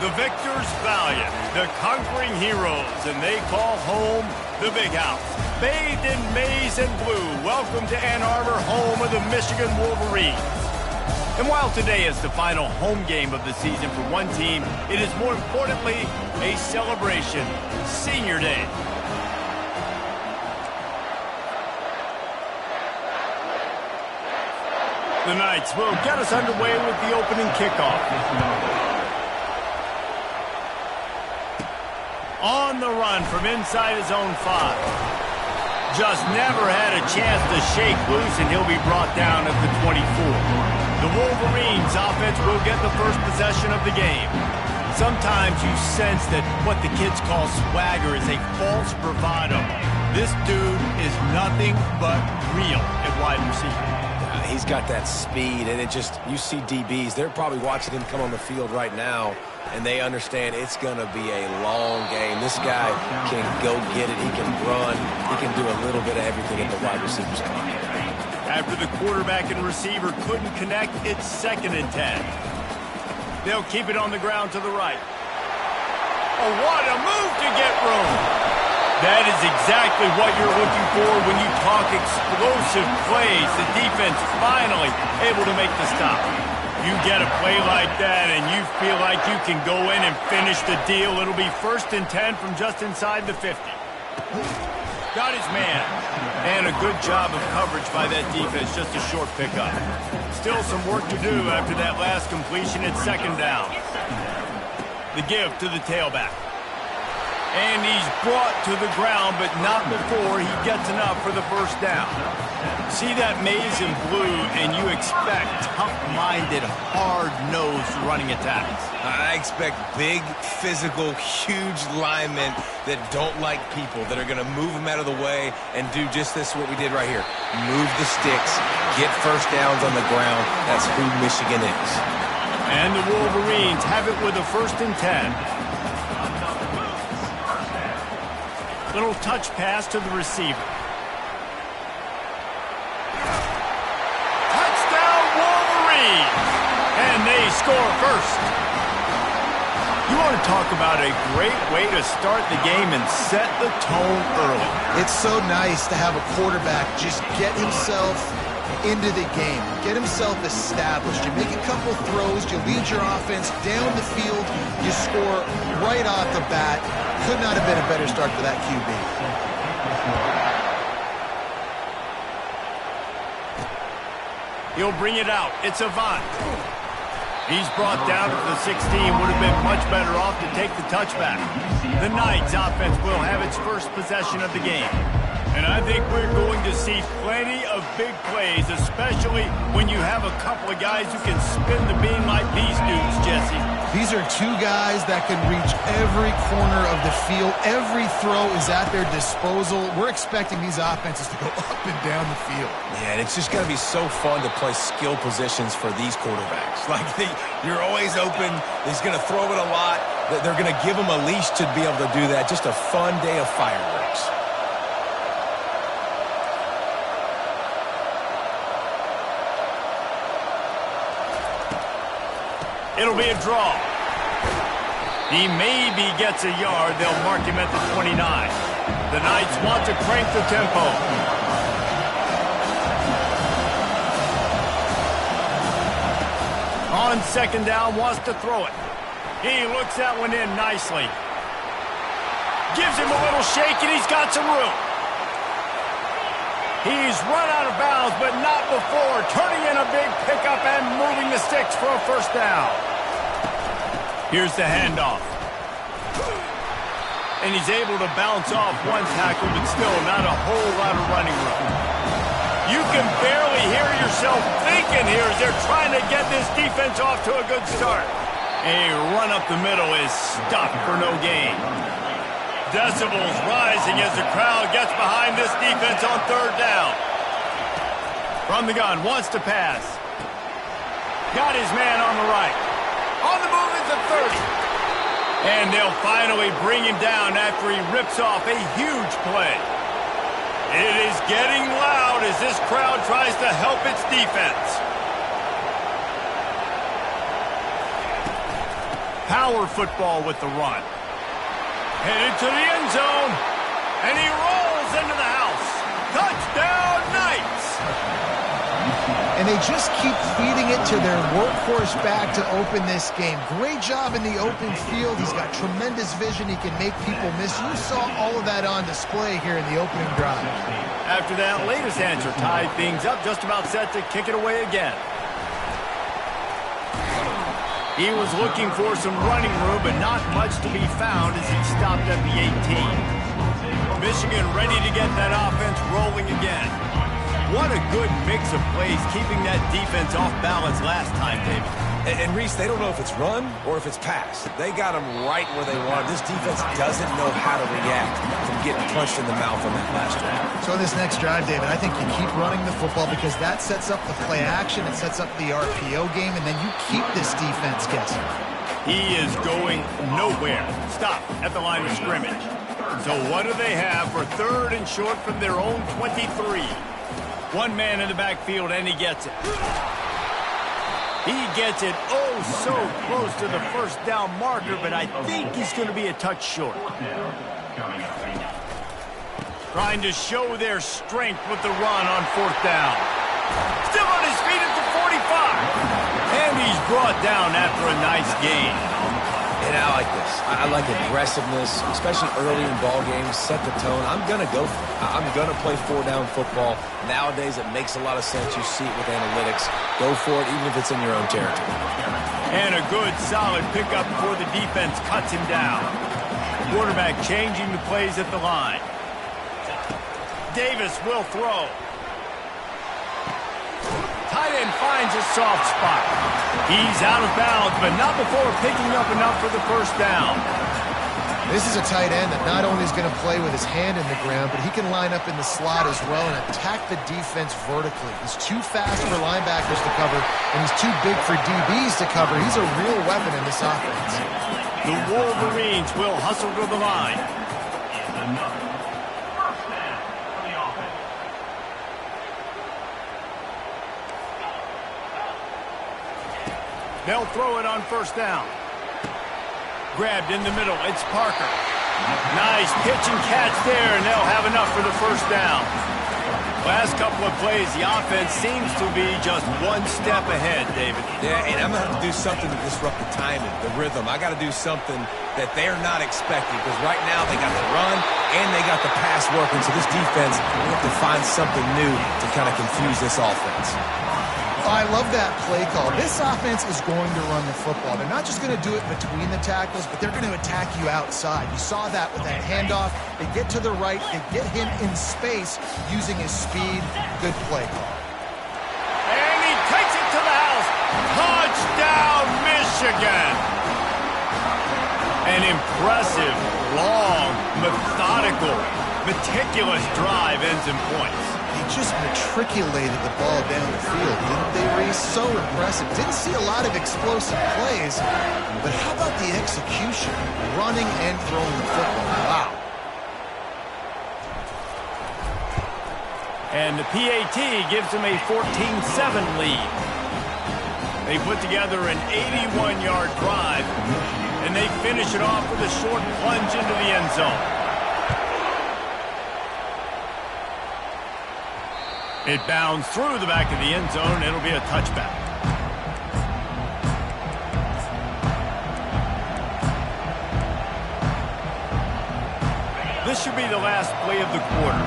The victors valiant, the conquering heroes, and they call home the Big House. Bathed in maize and blue, welcome to Ann Arbor, home of the Michigan Wolverines. And while today is the final home game of the season for one team, it is more importantly a celebration, Senior Day. The Knights will get us underway with the opening kickoff. On the run from inside his own 5. Just never had a chance to shake loose, and he'll be brought down at the 24. The Wolverines offense will get the first possession of the game. Sometimes you sense that what the kids call swagger is a false bravado. This dude is nothing but real at wide receiver. He's got that speed, and you see DBs, they're probably watching him come on the field right now, and they understand it's going to be a long game. This guy can go get it. He can run. He can do a little bit of everything at the wide receiver spot. After the quarterback and receiver couldn't connect, it's 2nd and 10. They'll keep it on the ground to the right. Oh, what a move to get room. That is exactly what you're looking for when you talk explosive plays. The defense finally able to make the stop. You get a play like that and you feel like you can go in and finish the deal. It'll be 1st and 10 from just inside the 50. Got his man. And a good job of coverage by that defense. Just a short pickup. Still some work to do after that last completion at 2nd down. The give to the tailback. And he's brought to the ground, but not before he gets enough for the first down. See that maize and blue, and you expect tough-minded, hard-nosed running attacks. I expect big, physical, huge linemen that don't like people, that are going to move them out of the way and do just this, what we did right here. Move the sticks, get first downs on the ground. That's who Michigan is. And the Wolverines have it with a 1st and 10. Little touch pass to the receiver. Touchdown Wolverines! And they score first. You want to talk about a great way to start the game and set the tone early. It's so nice to have a quarterback just get himself into the game, get himself established. You make a couple throws, you lead your offense down the field, you score right off the bat. Could not have been a better start for that QB. He'll bring it out. It's Avant. He's brought down to the 16. Would have been much better off to take the touchback. The Knights offense will have its first possession of the game. And I think we're going to see plenty of big plays, especially when you have a couple of guys who can spin the beam like these dudes, Jesse. These are two guys that can reach every corner of the field. Every throw is at their disposal. We're expecting these offenses to go up and down the field. Yeah, and it's just going to be so fun to play skill positions for these quarterbacks. Like, you're always open. He's going to throw it a lot. They're going to give him a leash to be able to do that. Just a fun day of fireworks. It'll be a draw. He maybe gets a yard. They'll mark him at the 29. The Knights want to crank the tempo. On 2nd down, wants to throw it. He looks that one in nicely. Gives him a little shake, and he's got some room. He's run out of bounds, but not before. Turning in a big pickup and moving the sticks for a first down. Here's the handoff. And he's able to bounce off one tackle, but still not a whole lot of running room. You can barely hear yourself thinking here as they're trying to get this defense off to a good start. A run up the middle is stopped for no gain. Decibels rising as the crowd gets behind this defense on 3rd down. From the gun, wants to pass. Got his man on the right. On the move at the 30. And they'll finally bring him down after he rips off a huge play. It is getting loud as this crowd tries to help its defense. Power football with the run. Headed to the end zone. And he rolls into the house. Touchdown, Knights! And they just keep feeding it to their workhorse back to open this game. Great job in the open field. He's got tremendous vision. He can make people miss. You saw all of that on display here in the opening drive. After that latest answer tied things up, just about set to kick it away again. He was looking for some running room, but not much to be found as he stopped at the 18. Michigan ready to get that offense rolling again. What a good mix of plays, keeping that defense off balance last time, David. And Reese, they don't know if it's run or if it's pass. They got them right where they want. This defense doesn't know how to react from getting punched in the mouth on that last drive. So in this next drive, David, I think you keep running the football because that sets up the play action, it sets up the RPO game, and then you keep this defense guessing. He is going nowhere. Stop at the line of scrimmage. So what do they have for 3rd and short from their own 23? One man in the backfield, and he gets it. He gets it oh so close to the first down marker, but I think he's going to be a touch short. Trying to show their strength with the run on 4th down. Still on his feet at the 45. And he's brought down after a nice gain. And I like this. I like aggressiveness, especially early in ball games. Set the tone. I'm going to go for it. I'm going to play 4-down football. Nowadays, it makes a lot of sense. You see it with analytics. Go for it, even if it's in your own territory. And a good, solid pickup before the defense cuts him down. Quarterback changing the plays at the line. Davis will throw. Tight end finds a soft spot. He's out of bounds, but not before picking up enough for the first down. This is a tight end that not only is going to play with his hand in the ground, but he can line up in the slot as well and attack the defense vertically. He's too fast for linebackers to cover, and he's too big for DBs to cover. He's a real weapon in this offense. The Wolverines will hustle to the line. They'll throw it on 1st down. Grabbed in the middle. It's Parker. Nice pitch and catch there, and they'll have enough for the 1st down. Last couple of plays, the offense seems to be just one step ahead, David. Yeah, and I'm going to have to do something to disrupt the timing, the rhythm. I got to do something that they're not expecting because right now they got the run and they got the pass working. So this defense, we have to find something new to kind of confuse this offense. I love that play call. This offense is going to run the football. They're not just going to do it between the tackles, but they're going to attack you outside. You saw that with that handoff. They get to the right. They get him in space using his speed. Good play call. And he takes it to the house. Touchdown, Michigan. An impressive, long, methodical, meticulous drive ends in points. They just matriculated the ball down the field, didn't they, Reese? So impressive. Didn't see a lot of explosive plays, but how about the execution? Running and throwing the football. Wow. And the PAT gives them a 14-7 lead. They put together an 81-yard drive, and they finish it off with a short plunge into the end zone. It bounds through the back of the end zone. It'll be a touchback. This should be the last play of the quarter.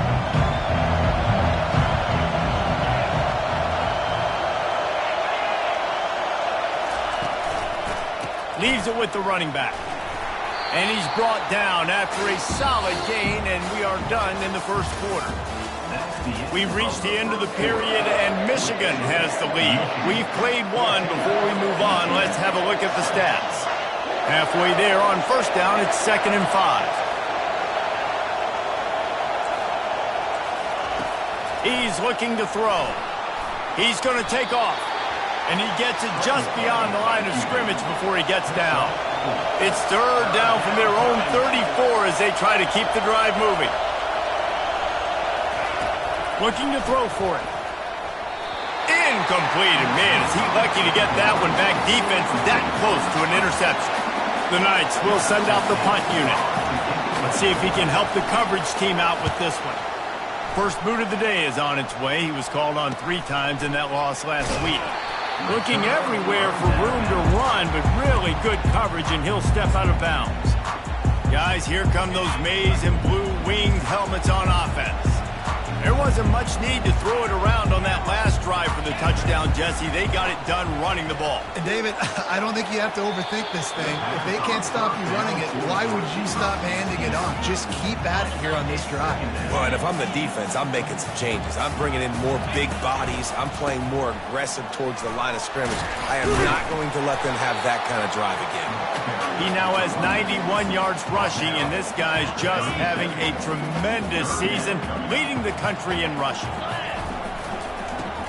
Leaves it with the running back. And he's brought down after a solid gain, and we are done in the first quarter. We've reached the end of the period, and Michigan has the lead. We've played one. Before we move on, let's have a look at the stats. Halfway there on 1st down, it's 2nd and 5. He's looking to throw. He's going to take off. And he gets it just beyond the line of scrimmage before he gets down. It's 3rd down from their own 34 as they try to keep the drive moving. Looking to throw for it. Incomplete. And man, is he lucky to get that one back. Defense that close to an interception. The Knights will send out the punt unit. Let's see if he can help the coverage team out with this one. First boot of the day is on its way. He was called on 3 times in that loss last week. Looking everywhere for room to run, but really good coverage, and he'll step out of bounds. Guys, here come those maize and blue winged helmets on offense. There wasn't much need to throw it around on that last drive for the touchdown, Jesse. They got it done running the ball. And David, I don't think you have to overthink this thing. If they can't stop you running it, why would you stop handing it off? Just keep at it here on this drive. Well, and if I'm the defense, I'm making some changes. I'm bringing in more big bodies. I'm playing more aggressive towards the line of scrimmage. I am not going to let them have that kind of drive again. He now has 91 yards rushing, and this guy's just having a tremendous season, leading the country in rushing.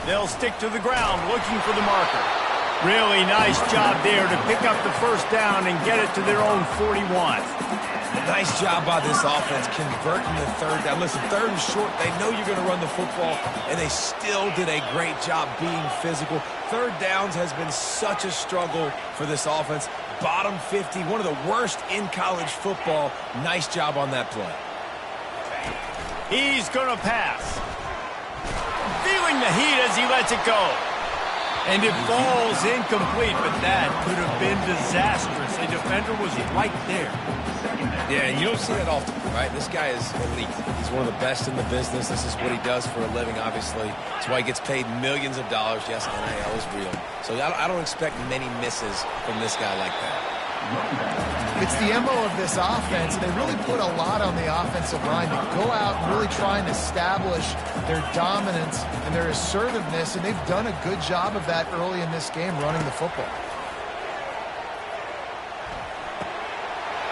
They'll stick to the ground looking for the marker. Really nice job there to pick up the first down and get it to their own 41. Nice job by this offense converting the third down. Listen, third and short, they know you're going to run the football, and they still did a great job being physical. Third downs has been such a struggle for this offense. Bottom 50, one of the worst in college football. Nice job on that play. He's going to pass. Feeling the heat as he lets it go. And it falls incomplete, but that could have been disastrous. A defender was right there. Yeah, and you don't see that often, right? This guy is elite. He's one of the best in the business. This is what he does for a living, obviously. That's why he gets paid millions of dollars. Yes, NIL is real. So I don't expect many misses from this guy like that. It's the MO of this offense, and they really put a lot on the offensive line to go out and really try and establish their dominance and their assertiveness, and they've done a good job of that early in this game running the football.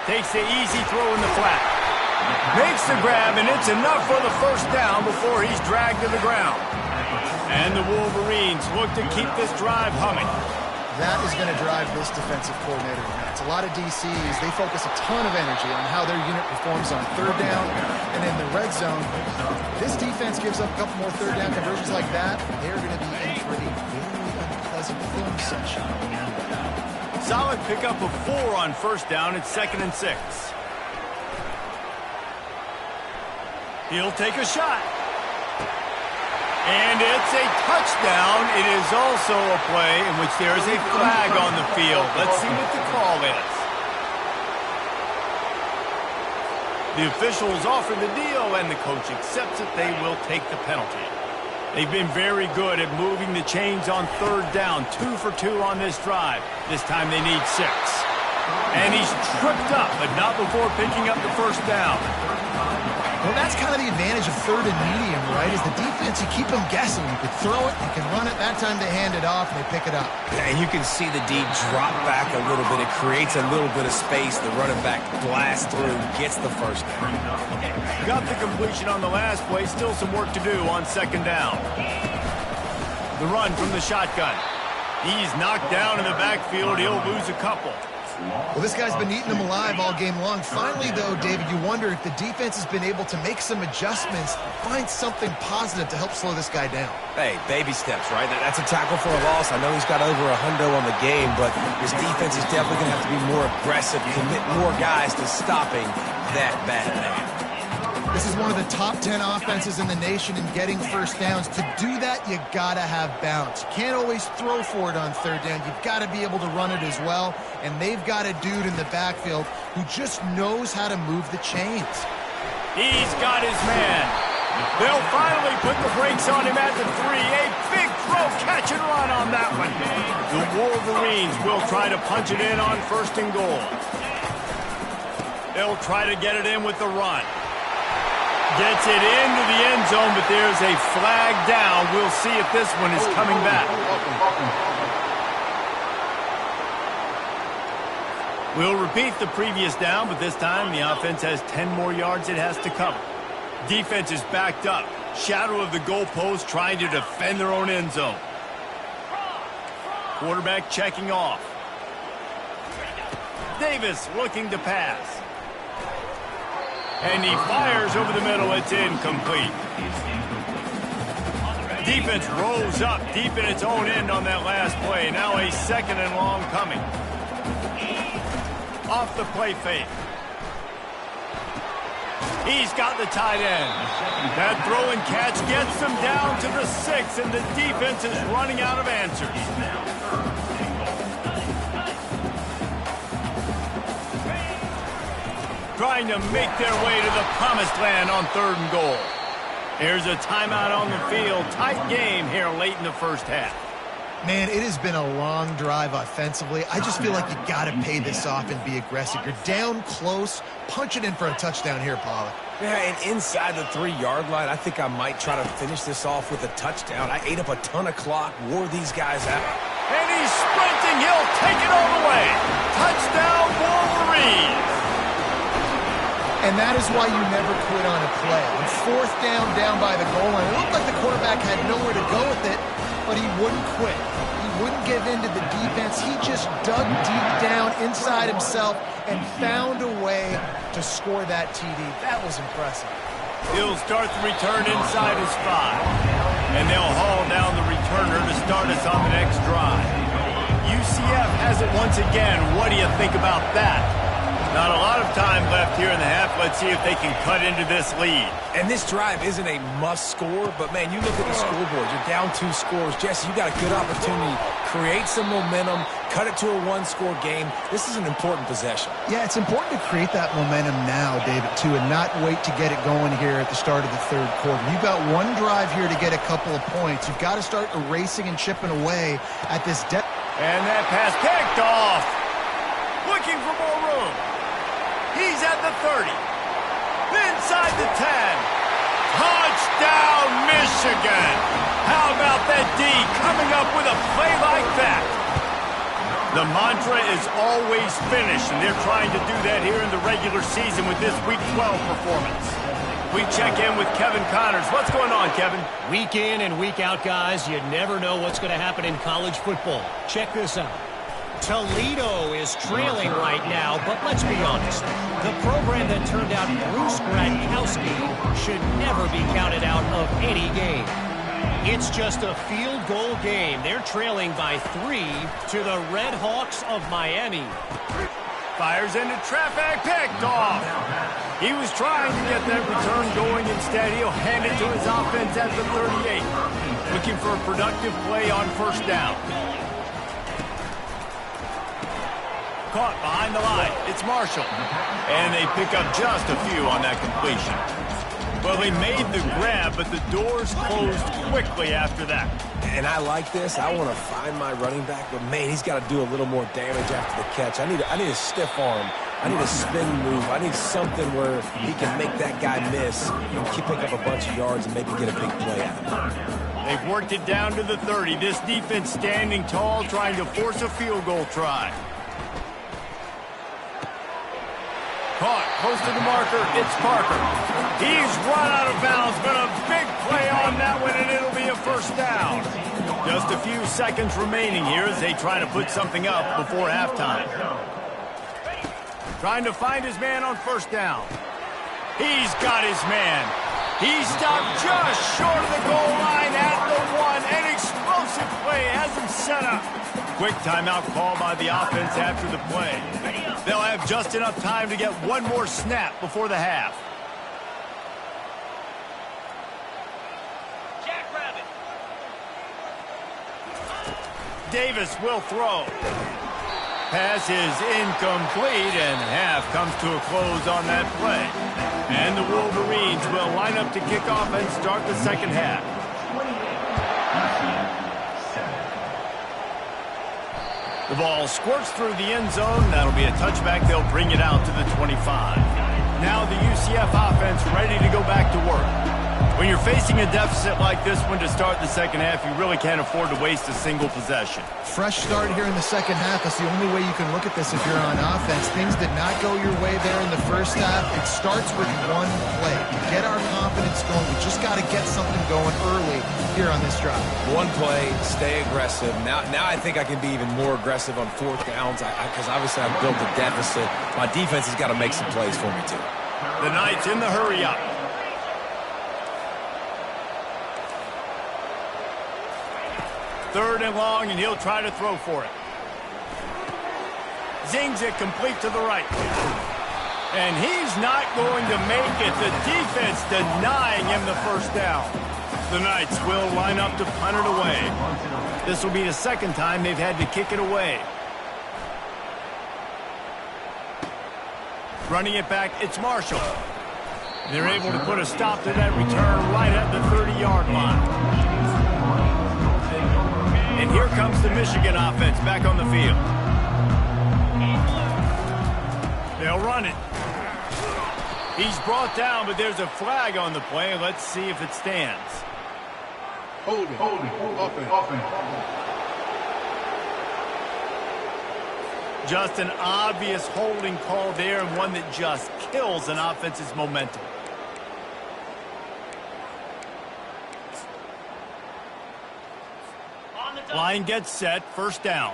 Takes the easy throw in the flat. Makes the grab, and it's enough for the first down before he's dragged to the ground. And the Wolverines look to keep this drive humming. That is going to drive this defensive coordinator nuts. A lot of DCs, they focus a ton of energy on how their unit performs on third down and in the red zone. This defense gives up a couple more third down conversions like that. They're going to be in for a very unpleasant film session. Solid pickup of 4 on first down. It's 2nd and 6. He'll take a shot. And it's a touchdown. It is also a play in which there is a flag on the field. Let's see what the call is. The officials offer the deal, and the coach accepts it. They will take the penalty. They've been very good at moving the chains on third down. 2 for 2 on this drive. This time they need 6. And he's tripped up, but not before picking up the first down. Well, that's kind of the advantage of third and medium, right? Is the defense, you keep them guessing. You can throw it, you can run it. That time they hand it off and they pick it up. Yeah, and you can see the D drop back a little bit. It creates a little bit of space. The running back blasts through, gets the first down. Got the completion on the last play. Still some work to do on 2nd down. The run from the shotgun. He's knocked down in the backfield. He'll lose a couple. Well, this guy's been eating them alive all game long. Finally, though, David, you wonder if the defense has been able to make some adjustments, find something positive to help slow this guy down. Hey, baby steps, right? That's a tackle for a loss. I know he's got over $100 on the game, but his defense is definitely going to have to be more aggressive, commit more guys to stopping that bad man. This is one of the top 10 offenses in the nation in getting first downs. To do that, you gotta have bounce. You can't always throw for it on third down. You've got to be able to run it as well. And they've got a dude in the backfield who just knows how to move the chains. He's got his man. They'll finally put the brakes on him at the 3. A big throw, catch and run on that one. The Wolverines will try to punch it in on 1st and goal. They'll try to get it in with the run. Gets it into the end zone, but there's a flag down. We'll see if this one is coming back. We'll repeat the previous down, but this time the offense has 10 more yards it has to cover. Defense is backed up. Shadow of the goalpost trying to defend their own end zone. Quarterback checking off. Davis looking to pass. And he fires over the middle. It's incomplete. Defense rolls up deep in its own end on that last play. Now a 2nd and long coming. off the play fake. He's got the tight end. That throw and catch gets them down to the 6, and the defense is running out of answers. Trying to make their way to the promised land on 3rd and goal. Here's a timeout on the field. Tight game here late in the first half. Man, it has been a long drive offensively. I just feel like you got to pay this off and be aggressive. You're down close. Punch it in for a touchdown here, Pollock. Yeah, and inside the 3-yard line, I think I might try to finish this off with a touchdown. I ate up a ton of clock, wore these guys out. And he's sprinting. He'll take it all the way. Touchdown, Wolverines. And that is why you never quit on a play. On 4th down by the goal line, it looked like the quarterback had nowhere to go with it, but he wouldn't quit. He wouldn't give in to the defense. He just dug deep down inside himself and found a way to score that TD. That was impressive. He'll start the return inside his 5. And they'll haul down the returner to start us on the next drive. UCF has it once again. What do you think about that? Not a lot of time left here in the half. Let's see if they can cut into this lead. And this drive isn't a must score, but man, you look at the scoreboard. You're down 2 scores. Jesse, you got a good opportunity. Create some momentum. Cut it to a 1-score game. This is an important possession. Yeah, it's important to create that momentum now, David, too, and not wait to get it going here at the start of the 3rd quarter. You've got one drive here to get a couple of points. You've got to start erasing and chipping away at this depth. And that pass picked off. Looking for more room. He's at the 30. Inside the 10. Touchdown, Michigan. How about that D coming up with a play like that? The mantra is always finish, and they're trying to do that here in the regular season with this Week 12 performance. We check in with Kevin Connors. What's going on, Kevin? Week in and week out, guys. You never know what's going to happen in college football. Check this out. Toledo is trailing right now, but let's be honest. The program that turned out Bruce Gradkowski should never be counted out of any game. It's just a field goal game. They're trailing by 3 to the Red Hawks of Miami. Fires into traffic, picked off. He was trying to get that return going. Instead, he'll hand it to his offense at the 38. Looking for a productive play on 1st down. Caught behind the line. It's Marshall. And they pick up just a few on that completion. Well, he made the grab, but the doors closed quickly after that. And I like this. I want to find my running back, but man, he's got to do a little more damage after the catch. I need a stiff arm. I need a spin move. I need something where he can make that guy miss and pick up a bunch of yards and maybe get a big play out of it. They've worked it down to the 30. This defense standing tall, trying to force a field goal try. Caught, close to the marker, it's Parker. He's run out of bounds, but a big play on that one, and it'll be a 1st down. Just a few seconds remaining here as they try to put something up before halftime. Trying to find his man on 1st down. He's got his man. He stopped just short of the goal line at the 1. An explosive play has him set up. Quick timeout call by the offense after the play. They'll have just enough time to get one more snap before the half. Jackrabbit. Davis will throw. Pass is incomplete, and half comes to a close on that play. And the Wolverines will line up to kick off and start the 2nd half. The ball squirts through the end zone. That'll be a touchback. They'll bring it out to the 25. Now the UCF offense ready to go back to work. When you're facing a deficit like this one to start the 2nd half, you really can't afford to waste a single possession. Fresh start here in the 2nd half. That's the only way you can look at this if you're on offense. Things did not go your way there in the 1st half. It starts with one play. Get our confidence going. We just got to get something going early here on this drive. One play, stay aggressive. Now I think I can be even more aggressive on 4th downs because obviously I've built a deficit. My defense has got to make some plays for me too. The Knights in the hurry up. 3rd and long, and he'll try to throw for it. Zings it complete to the right. And he's not going to make it. The defense denying him the first down. The Knights will line up to punt it away. This will be the second time they've had to kick it away. Running it back, it's Marshall. They're able to put a stop to that return right at the 30-yard line. And here comes the Michigan offense back on the field. They'll run it. He's brought down, but there's a flag on the play. Let's see if it stands. Holding, offense. Just an obvious holding call there, and one that just kills an offense's momentum. Line gets set, first down.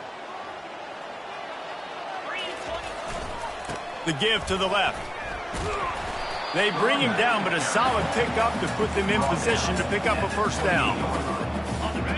The give to the left. They bring him down, but a solid pickup to put them in position to pick up a first down.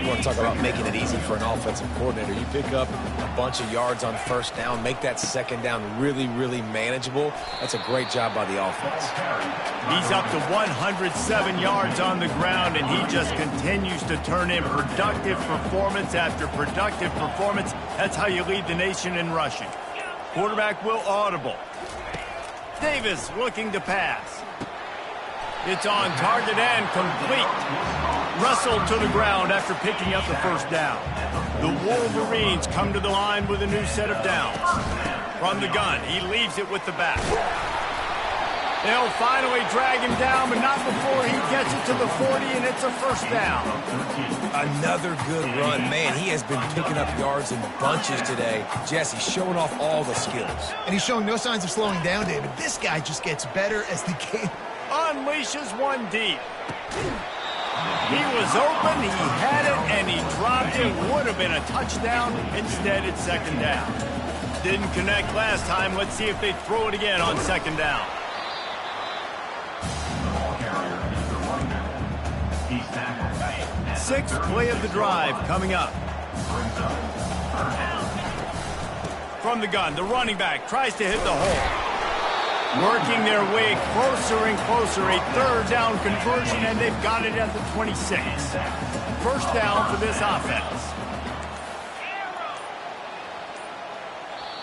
You want to talk about making it easy for an offensive coordinator. You pick up a bunch of yards on first down, make that second down really, really manageable. That's a great job by the offense. He's up to 107 yards on the ground, and he just continues to turn in productive performance after productive performance. That's how you lead the nation in rushing. Quarterback will audible. Davis looking to pass. It's on target and complete. Wrestled to the ground after picking up the first down. The Wolverines come to the line with a new set of downs. From the gun, he leaves it with the back. They'll finally drag him down, but not before he gets it to the 40, and it's a first down. Another good run. Man, he has been picking up yards in bunches today. Jesse showing off all the skills. And he's showing no signs of slowing down, David. This guy just gets better as the game unleashes one deep. He was open, he had it, and he dropped it. Would have been a touchdown. Instead, it's second down. Didn't connect last time. Let's see if they throw it again on second down. Sixth play of the drive coming up. From the gun, the running back tries to hit the hole. Working their way closer and closer. A third down conversion, and they've got it at the 26. First down for this offense.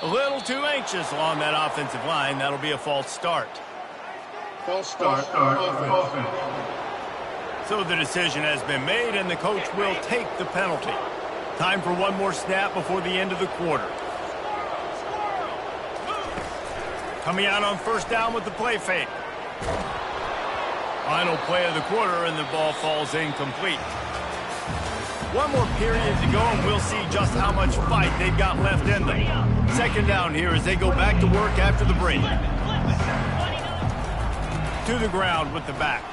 A little too anxious along that offensive line. That'll be a false start. False start. Offense. So the decision has been made, and the coach will take the penalty. Time for one more snap before the end of the quarter. Coming out on first down with the play fake. Final play of the quarter, and the ball falls incomplete. One more period to go, and we'll see just how much fight they've got left in them. Second down here as they go back to work after the break. To the ground with the back.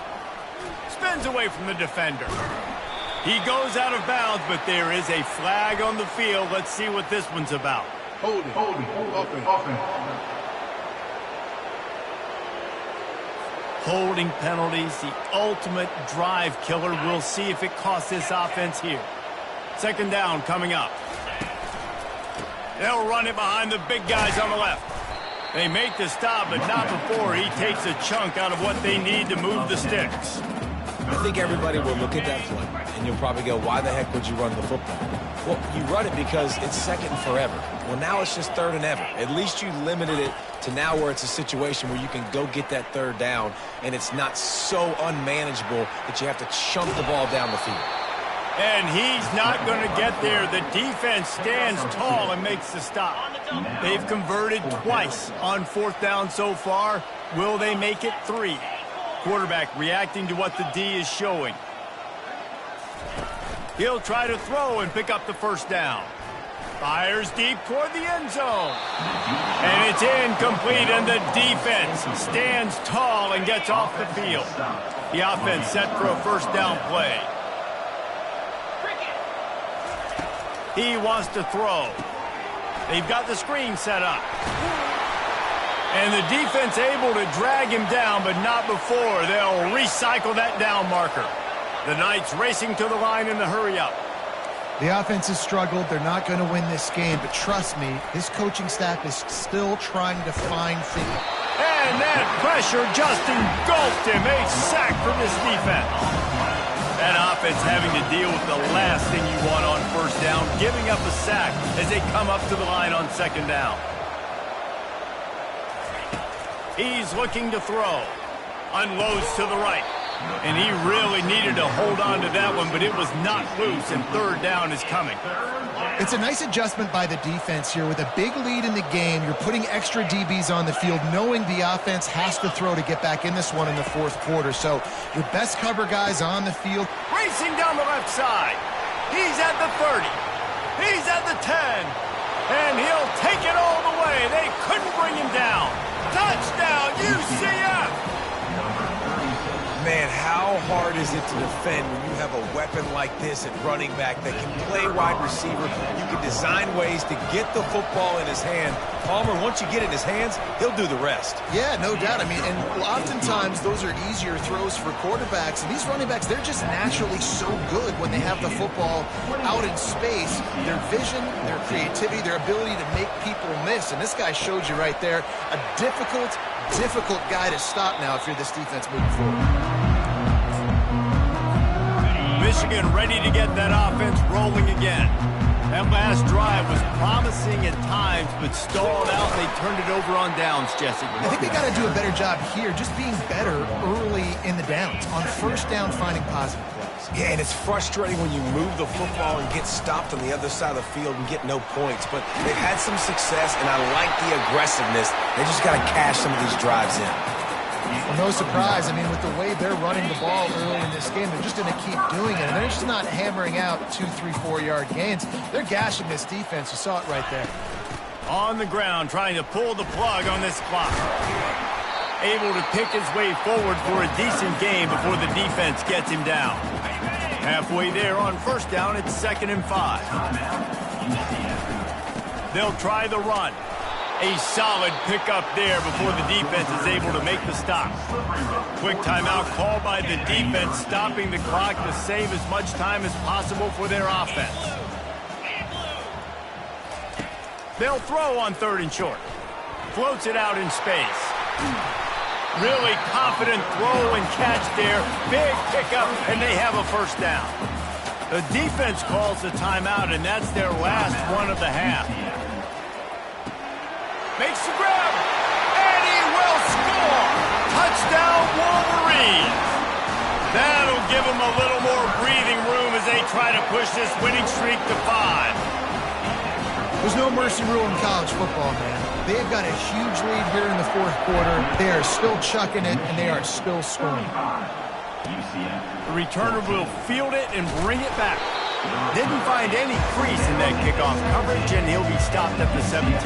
Spins away from the defender. He goes out of bounds, but there is a flag on the field. Let's see what this one's about. Holding. Offense. Holding penalties, the ultimate drive killer. We'll see if it costs this offense here. Second down coming up. They'll run it behind the big guys on the left. They make the stop, but not before he takes a chunk out of what they need to move the sticks. I think everybody will look at that play, and you'll probably go, why the heck would you run the football? Well, you run it because it's second and forever. Well, now it's just third and ever. At least you limited it to now where it's a situation where you can go get that third down, and it's not so unmanageable that you have to chunk the ball down the field. And he's not going to get there. The defense stands tall and makes the stop. They've converted twice on fourth down so far. Will they make it 3? Quarterback reacting to what the D is showing. He'll try to throw and pick up the first down. Fires deep toward the end zone. And it's incomplete, and the defense stands tall and gets off the field. The offense set for a first down play. He wants to throw. They've got the screen set up. And the defense able to drag him down, but not before. They'll recycle that down marker. The Knights racing to the line in the hurry-up. The offense has struggled. They're not going to win this game, but trust me, this coaching staff is still trying to find things. And that pressure just engulfed him. A sack from this defense. That offense having to deal with the last thing you want on first down, giving up a sack as they come up to the line on second down. He's looking to throw. Unloads to the right. And he really needed to hold on to that one, but it was not loose, and third down is coming. It's a nice adjustment by the defense here. With a big lead in the game, you're putting extra DBs on the field, knowing the offense has to throw to get back in this one in the fourth quarter. So your best cover guys on the field. Racing down the left side. He's at the 30. He's at the 10. And he'll take it all the way. They couldn't bring him down. Touchdown, UCF! Man, how hard is it to defend when you have a weapon like this at running back that can play wide receiver? You can design ways to get the football in his hand. Palmer, once you get it in his hands, he'll do the rest. Yeah, no doubt. I mean, and oftentimes those are easier throws for quarterbacks. And these running backs, they're just naturally so good when they have the football out in space. Their vision, their creativity, their ability to make people miss. And this guy showed you right there, a difficult guy to stop now if you're this defense moving forward. Michigan ready to get that offense rolling again. That last drive was promising at times, but stalled out. They turned it over on downs, Jesse. I think they got to do a better job here, just being better early in the downs. On first down, finding positive plays. Yeah, and it's frustrating when you move the football and get stopped on the other side of the field and get no points. But they've had some success, and I like the aggressiveness. They just got to cash some of these drives in. Well, no surprise. I mean, with the way they're running the ball early in this game, they're just going to keep doing it. And they're just not hammering out 2, 3, 4-yard gains. They're gashing this defense. You saw it right there. On the ground, trying to pull the plug on this clock. Able to pick his way forward for a decent game before the defense gets him down. Halfway there on first down, it's 2nd and 5. They'll try the run. A solid pickup there before the defense is able to make the stop. Quick timeout called by the defense, stopping the clock to save as much time as possible for their offense. They'll throw on 3rd and short. Floats it out in space. Really confident throw and catch there. Big pickup, and they have a first down. The defense calls the timeout, and that's their last one of the half. Makes the grab, and he will score. Touchdown, Wolverines. That'll give them a little more breathing room as they try to push this winning streak to 5. There's no mercy rule in college football, man. They've got a huge lead here in the fourth quarter. They are still chucking it, and they are still scoring. The returner will field it and bring it back. Didn't find any crease in that kickoff coverage, and he'll be stopped at the 17.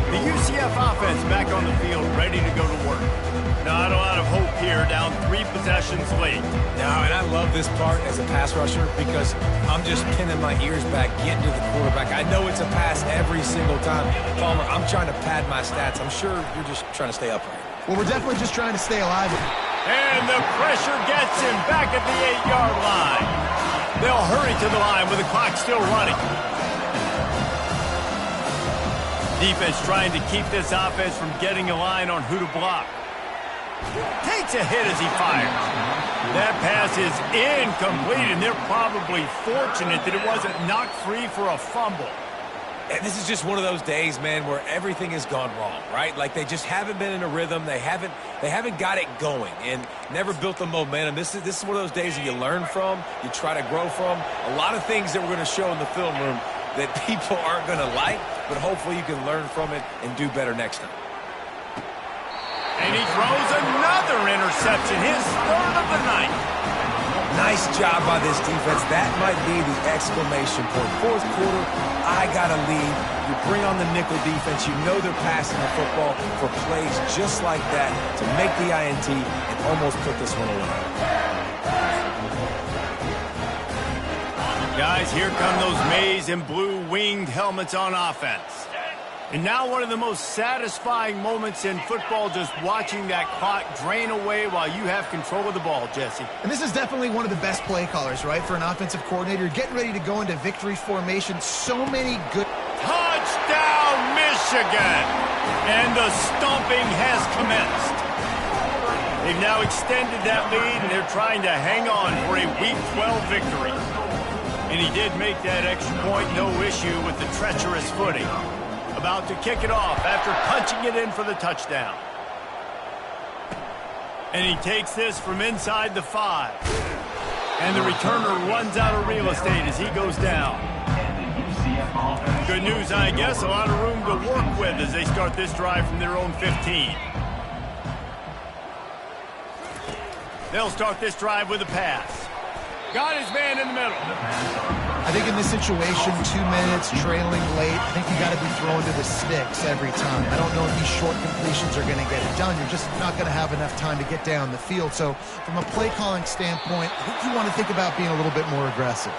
The UCF offense back on the field, ready to go to work. Not a lot of hope here, down 3 possessions late. No, and I love this part as a pass rusher because I'm just pinning my ears back, getting to the quarterback. I know it's a pass every single time. Palmer, I'm trying to pad my stats. I'm sure you're just trying to stay upright. Well, we're definitely just trying to stay alive. And the pressure gets him back at the 8-yard line. They'll hurry to the line with the clock still running. Defense trying to keep this offense from getting a line on who to block. Takes a hit as he fires. That pass is incomplete, and they're probably fortunate that it wasn't knocked free for a fumble. And this is just one of those days, man, where everything has gone wrong, right? Like they just haven't been in a rhythm. They haven't got it going and never built the momentum. This is one of those days that you learn from, you try to grow from. A lot of things that we're going to show in the film room that people aren't going to like, but hopefully you can learn from it and do better next time. And he throws another interception, his 3rd of the night. Nice job by this defense. That might be the exclamation point. Fourth quarter, I got a lead. You bring on the nickel defense. You know they're passing the football for plays just like that to make the INT and almost put this one away. Guys, here come those maize and blue winged helmets on offense. And now one of the most satisfying moments in football, just watching that clock drain away while you have control of the ball, Jesse. And this is definitely one of the best play callers, right, for an offensive coordinator. Getting ready to go into victory formation. So many good... Touchdown, Michigan! And the stomping has commenced. They've now extended that lead, and they're trying to hang on for a Week 12 victory. And he did make that extra point, no issue with the treacherous footing. About to kick it off after punching it in for the touchdown. And he takes this from inside the 5. And the returner runs out of real estate as he goes down. Good news, I guess, a lot of room to work with as they start this drive from their own 15. They'll start this drive with a pass. Got his man in the middle. I think in this situation, 2 minutes, trailing late, I think you got to be throwing to the sticks every time. I don't know if these short completions are going to get it done. You're just not going to have enough time to get down the field. So from a play calling standpoint, I think you want to think about being a little bit more aggressive.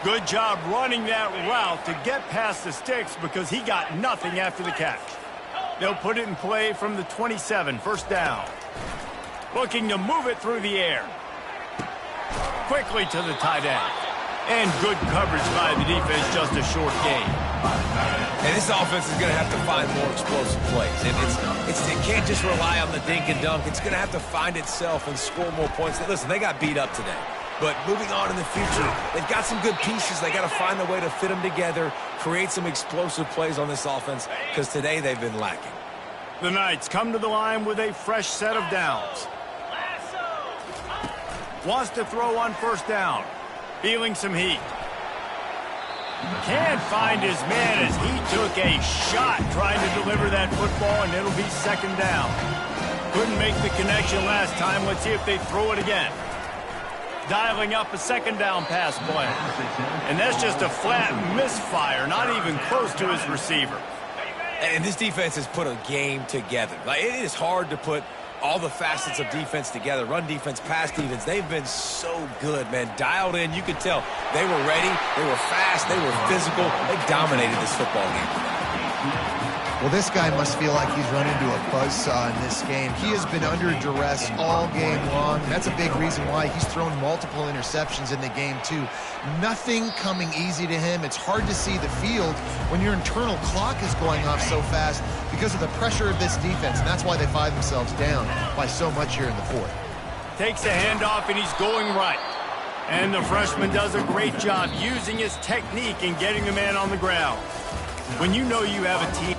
Good job running that route to get past the sticks because he got nothing after the catch. They'll put it in play from the 27, first down. Looking to move it through the air. Quickly to the tight end. And good coverage by the defense, just a short gain. And this offense is going to have to find more explosive plays. And it can't just rely on the dink and dunk. It's going to have to find itself and score more points. Listen, they got beat up today. But moving on in the future, they've got some good pieces. They got to find a way to fit them together, create some explosive plays on this offense, because today they've been lacking. The Knights come to the line with a fresh set of downs. Wants to throw on first down. Feeling some heat. Can't find his man as he took a shot trying to deliver that football, and it'll be second down. Couldn't make the connection last time. Let's see if they throw it again. Dialing up a second down pass play. And that's just a flat misfire, not even close to his receiver. And this defense has put a game together. Like, it is hard to put all the facets of defense together. Run defense, pass defense. They've been so good, man. Dialed in. You could tell they were ready. They were fast. They were physical. They dominated this football game. Well, this guy must feel like he's run into a buzzsaw in this game. He has been under duress all game long. That's a big reason why he's thrown multiple interceptions in the game, too. Nothing coming easy to him. It's hard to see the field when your internal clock is going off so fast because of the pressure of this defense, and that's why they find themselves down by so much here in the fourth. Takes a handoff, and he's going right. And the freshman does a great job using his technique and getting the man on the ground. When you know you have a team...